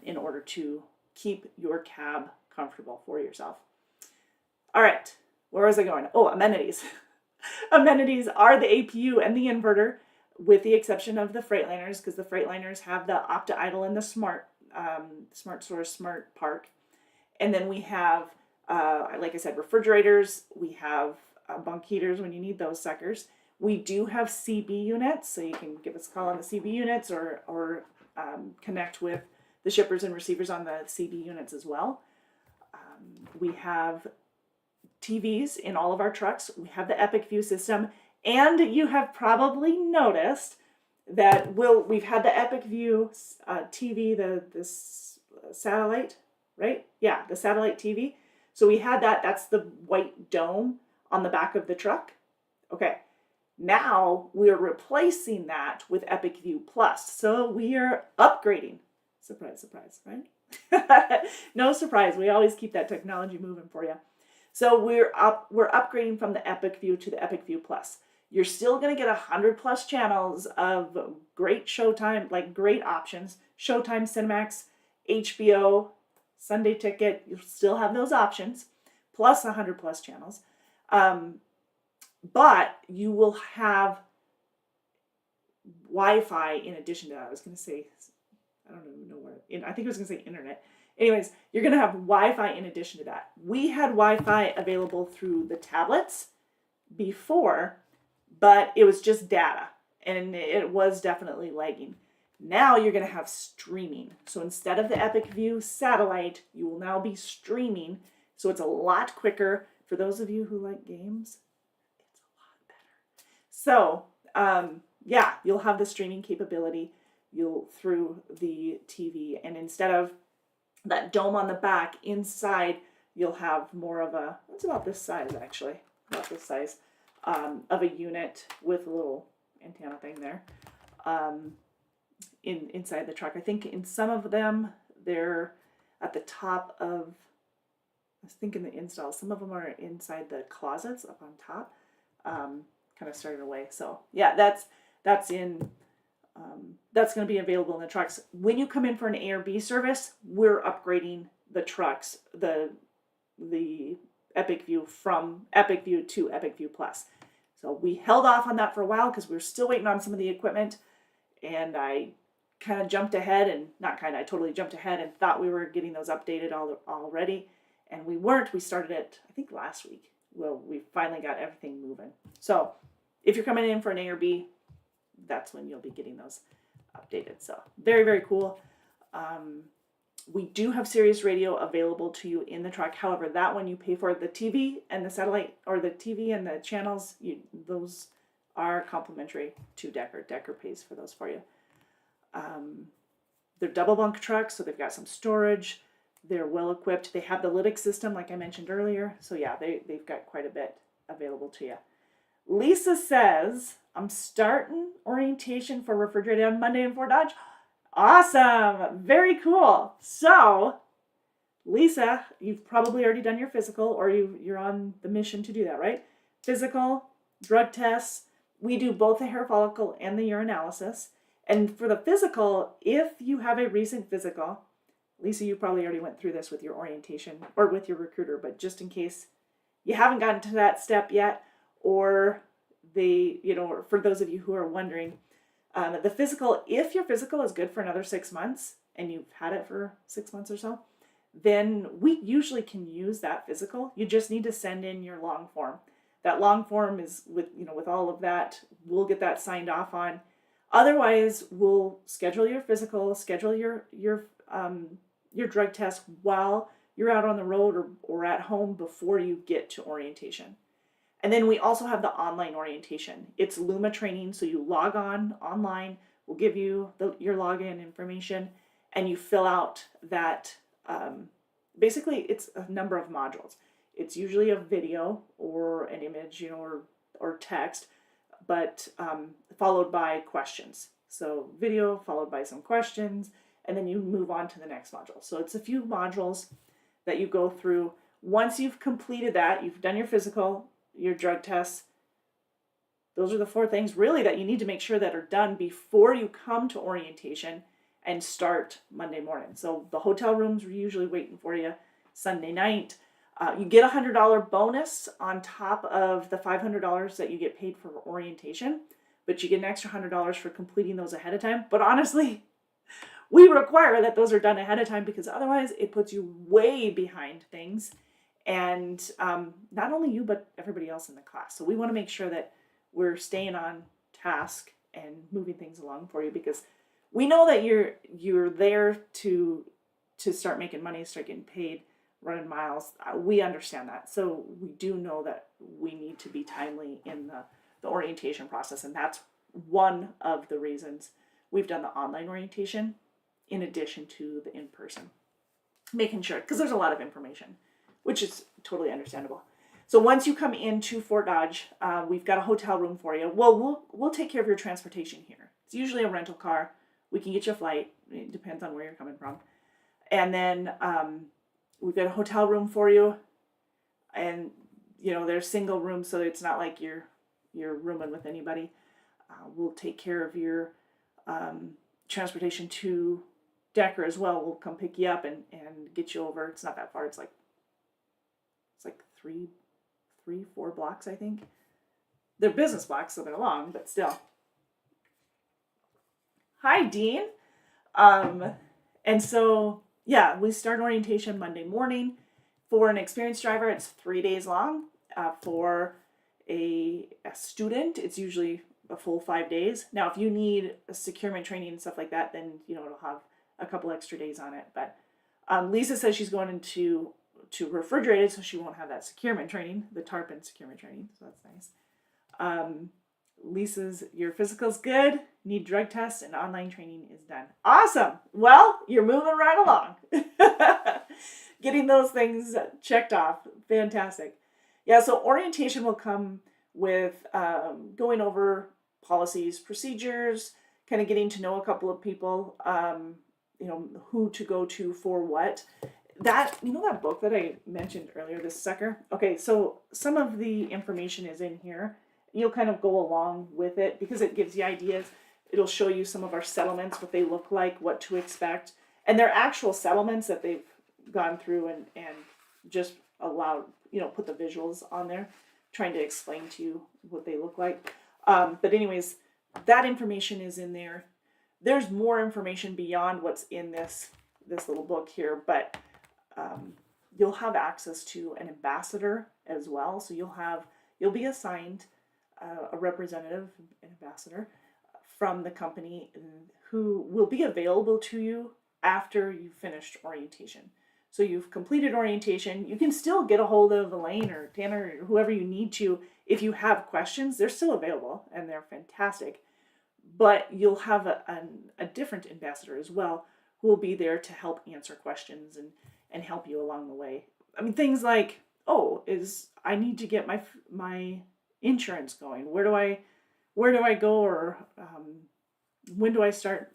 in order to keep your cab comfortable for yourself. All right, where was I going? Oh, amenities. Amenities are the APU and the inverter, with the exception of the Freightliners, because the Freightliners have the Opti-Idle and the Smart Source, Smart Park. And then we have, like I said, refrigerators. We have bunk heaters when you need those suckers. We do have CB units, so you can give us a call on the CB units or connect with the shippers and receivers on the CB units as well. We have TVs in all of our trucks. We have the Epic View system, and you have probably noticed that we've had the Epic View TV, this satellite, right? Yeah, the satellite TV. So we had that. That's the white dome on the back of the truck. Okay. Now we're replacing that with Epic View Plus. So we are upgrading. Surprise, surprise, right? No surprise. We always keep that technology moving for you. So we're upgrading from the Epic View to the Epic View Plus. You're still going to get 100+ channels of great Showtime, like great options. Showtime, Cinemax, HBO, Sunday Ticket. You'll still have those options, plus 100+ channels. But you will have Wi-Fi in addition to that. I was going to say, I don't even know where. I think I was going to say internet. Anyways, you're going to have Wi-Fi in addition to that. We had Wi-Fi available through the tablets before, but it was just data, and it was definitely lagging. Now you're going to have streaming. So instead of the Epic View satellite, you will now be streaming. So it's a lot quicker. For those of you who like games, it's a lot better. So yeah, you'll have the streaming capability through the TV, and instead of that dome on the back, inside you'll have more of a, it's about this size actually, about this size, of a unit with a little antenna thing there inside the truck. I think in some of them they're at the top of, I was thinking the install, some of them are inside the closets up on top, kind of started away. So yeah, that's in, that's going to be available in the trucks. When you come in for an A or B service, we're upgrading the trucks, the Epic View from Epic View to Epic View Plus. So we held off on that for a while because we were still waiting on some of the equipment, and I kind of jumped ahead, and not kind of, I totally jumped ahead and thought we were getting those updated already, and we weren't. We started it, I think, last week. Well, we finally got everything moving. So if you're coming in for an A or B, that's when you'll be getting those updated. So very, very cool. We do have Sirius Radio available to you in the truck. However, that one you pay for. The TV and the satellite, or the TV and the channels, those are complimentary to Decker. Decker pays for those for you. They're double bunk trucks, so they've got some storage. They're well equipped. They have the lytic system, like I mentioned earlier. So yeah, they've got quite a bit available to you. Lisa says, I'm starting orientation for refrigerated on Monday in Fort Dodge. Awesome. Very cool. So, Lisa, you've probably already done your physical, or you're on the mission to do that, right? Physical, drug tests. We do both the hair follicle and the urinalysis. And for the physical, if you have a recent physical, Lisa, you probably already went through this with your orientation or with your recruiter, but just in case you haven't gotten to that step yet, or for those of you who are wondering, the physical, if your physical is good for another 6 months and you've had it for 6 months or so, then we usually can use that physical. You just need to send in your long form. That long form is with all of that, we'll get that signed off on. Otherwise, we'll schedule your physical, schedule your drug test while you're out on the road or at home before you get to orientation. And then we also have the online orientation. It's Luma training, so you log on online. We'll give you your login information, and you fill out that. Basically, it's a number of modules. It's usually a video or an image, or text, but followed by questions. So video followed by some questions, and then you move on to the next module. So it's a few modules that you go through. Once you've completed that, you've done your physical, your drug tests. Those are the 4 things really that you need to make sure that are done before you come to orientation and start Monday morning. So the hotel rooms are usually waiting for you Sunday night. You get a $100 bonus on top of the $500 that you get paid for orientation, but you get an extra $100 for completing those ahead of time. But honestly, we require that those are done ahead of time, because otherwise it puts you way behind things. And not only you, but everybody else in the class. So we want to make sure that we're staying on task and moving things along for you, because we know that you're there to start making money, start getting paid. running miles. We understand that. So we do know that we need to be timely in the orientation process. And that's one of the reasons we've done the online orientation in addition to the in-person. Making sure, because there's a lot of information, which is totally understandable. So once you come into Fort Dodge, we've got a hotel room for you. Well, we'll take care of your transportation here. It's usually a rental car. We can get you a flight. It depends on where you're coming from. And then we've got a hotel room for you. And, they're single rooms, so it's not like you're rooming with anybody. We'll take care of your transportation to Decker as well. We'll come pick you up and get you over. It's not that far. It's like 4 blocks, I think. They're business blocks, so they're long, but still. Hi, Dean. And so, yeah, we start orientation Monday morning. For an experienced driver, it's 3 days long. For a student, it's usually a full 5 days. Now, if you need a securement training and stuff like that, then, it'll have a couple extra days on it. But Lisa says she's going into refrigerated, so she won't have that securement training, the tarpon securement training. So that's nice. Lisa's, your physical's good, need drug tests, and online training is done. Awesome. Well, you're moving right along. Getting those things checked off. Fantastic. Yeah, so orientation will come with going over policies, procedures, kind of getting to know a couple of people, who to go to for what. That book that I mentioned earlier, this sucker. Okay, so some of the information is in here. You'll kind of go along with it because it gives you ideas. It'll show you some of our settlements, what they look like, what to expect. And they're actual settlements that they've gone through and just allowed, put the visuals on there, trying to explain to you what they look like. But anyways, that information is in there. There's more information beyond what's in this little book here, but you'll have access to an ambassador as well. So you'll be assigned a representative, an ambassador from the company who will be available to you after you've finished orientation. So you've completed orientation. You can still get a hold of Elaine or Tanner or whoever you need to if you have questions. They're still available and they're fantastic. But you'll have a different ambassador as well who will be there to help answer questions and help you along the way. I mean, things like, I need to get my insurance going. Where do I go, or when do I start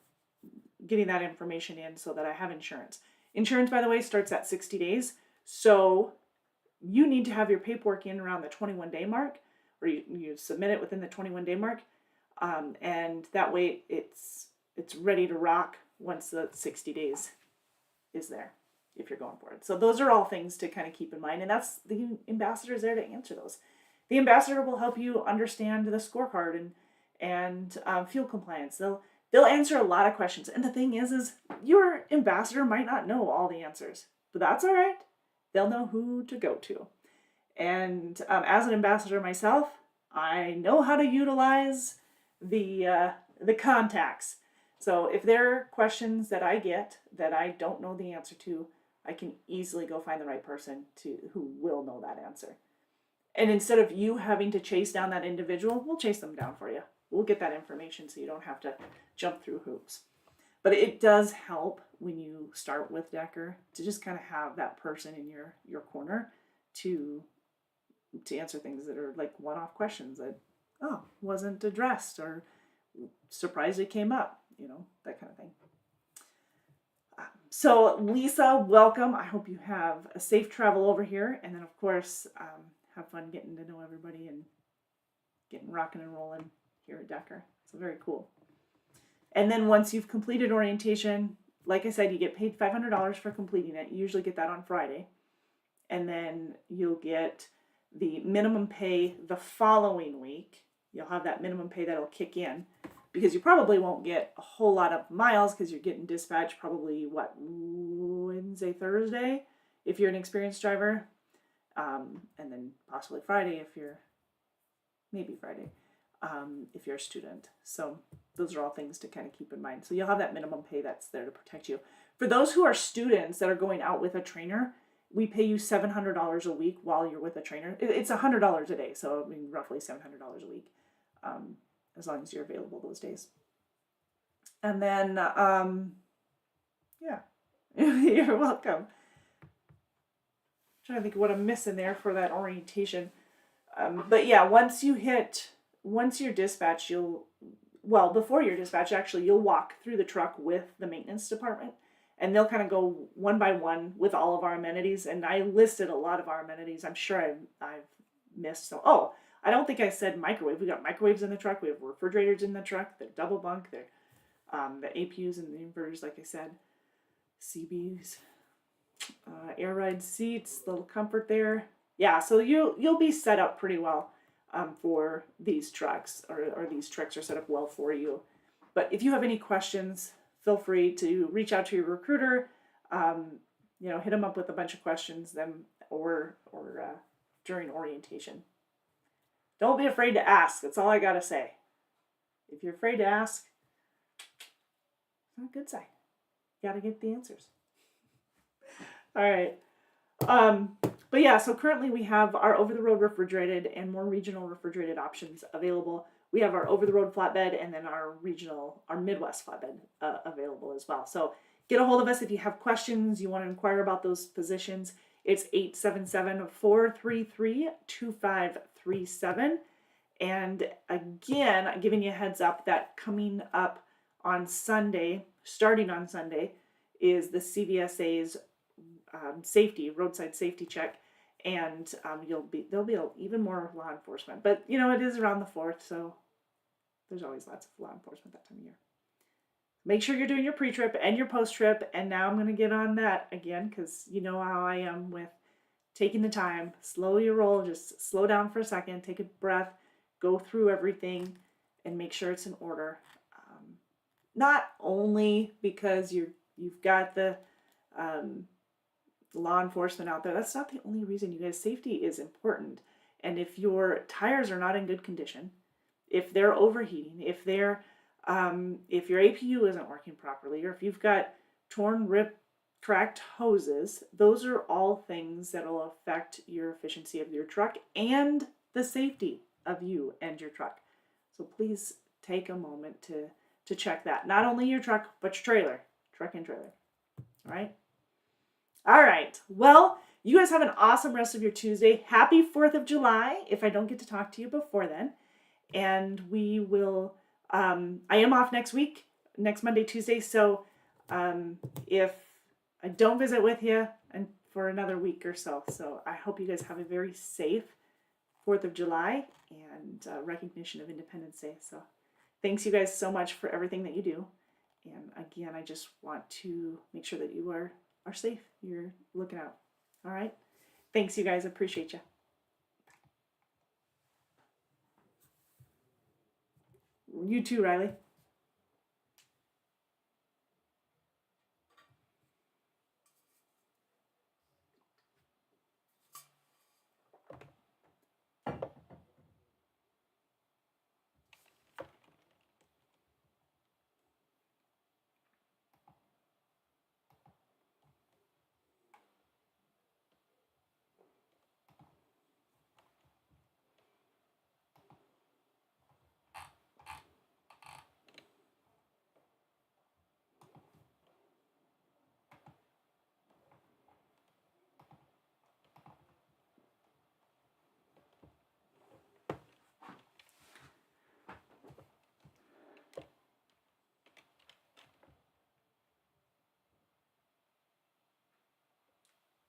getting that information in so that I have insurance? Insurance, by the way, starts at 60 days. So you need to have your paperwork in around the 21-day mark, or you submit it within the 21-day mark. And that way it's ready to rock once the 60 days is there, if you're going for it. So those are all things to kind of keep in mind. And that's the ambassador is there to answer those. The ambassador will help you understand the scorecard and fuel compliance. They'll answer a lot of questions. And the thing is your ambassador might not know all the answers, but that's all right. They'll know who to go to. And as an ambassador myself, I know how to utilize the contacts. So if there are questions that I get that I don't know the answer to, I can easily go find the right person who will know that answer. And instead of you having to chase down that individual, we'll chase them down for you. We'll get that information so you don't have to jump through hoops. But it does help when you start with Decker to just kind of have that person in your corner to answer things that are like one-off questions that, wasn't addressed or surprised it came up, that kind of thing. So Lisa, welcome. I hope you have a safe travel over here. And then, of course, have fun getting to know everybody and getting rocking and rolling here at Decker. So very cool. And then once you've completed orientation, like I said, you get paid $500 for completing it. You usually get that on Friday. And then you'll get the minimum pay the following week. You'll have that minimum pay that'll kick in because you probably won't get a whole lot of miles because you're getting dispatched probably, Wednesday, Thursday, if you're an experienced driver. And then possibly Friday if you're a student. So those are all things to kind of keep in mind. So you'll have that minimum pay that's there to protect you. For those who are students that are going out with a trainer, we pay you $700 a week while you're with a trainer. It's $100 a day, so I mean roughly $700 a week, as long as you're available those days. And then, yeah, you're welcome. I'm trying to think of what I'm missing there for that orientation. But yeah, once you're dispatched, before you're dispatched, actually, you'll walk through the truck with the maintenance department, and they'll kind of go one by one with all of our amenities. And I listed a lot of our amenities. I'm sure I've missed some. Oh, I don't think I said microwave. We got microwaves in the truck. We have refrigerators in the truck. They're double bunk. They're the APUs and the inverters, like I said. CBs, air ride seats, little comfort there. Yeah, so you'll be set up pretty well for these trucks, or these trucks are set up well for you. But if you have any questions, feel free to reach out to your recruiter. Hit them up with a bunch of questions, or during orientation. Don't be afraid to ask. That's all I gotta say. If you're afraid to ask, it's not a good sign. You gotta get the answers. All right. But yeah, so currently we have our over-the-road refrigerated and more regional refrigerated options available. We have our over-the-road flatbed and then our Midwest flatbed available as well. So get a hold of us if you have questions, you want to inquire about those positions. It's 877-433-2537. And again, I'm giving you a heads up that coming up on Sunday, starting on Sunday, is the CVSA's roadside safety check, and there'll be even more law enforcement. But it is around the 4th, so there's always lots of law enforcement that time of year. Make sure you're doing your pre-trip and your post-trip. And now I'm going to get on that again, because you know how I am with taking the time. Slow your roll. Just slow down for a second. Take a breath. Go through everything and make sure it's in order. Not only because you've got the law enforcement out there. That's not the only reason, you guys. Safety is important. And if your tires are not in good condition, if they're overheating, if your APU isn't working properly, or if you've got torn, ripped, cracked hoses, those are all things that will affect your efficiency of your truck and the safety of you and your truck. So please take a moment to check that. Not only your truck, but your trailer. Truck and trailer. All right? All right. Well, you guys have an awesome rest of your Tuesday. Happy 4th of July, if I don't get to talk to you before then. And we will, I am off next week, next Monday, Tuesday. So if I don't visit with you and for another week or so. So I hope you guys have a very safe 4th of July and recognition of Independence Day. So thanks you guys so much for everything that you do. And again, I just want to make sure that you are safe. You're looking out. All right. Thanks, you guys. Appreciate you. You too, Riley.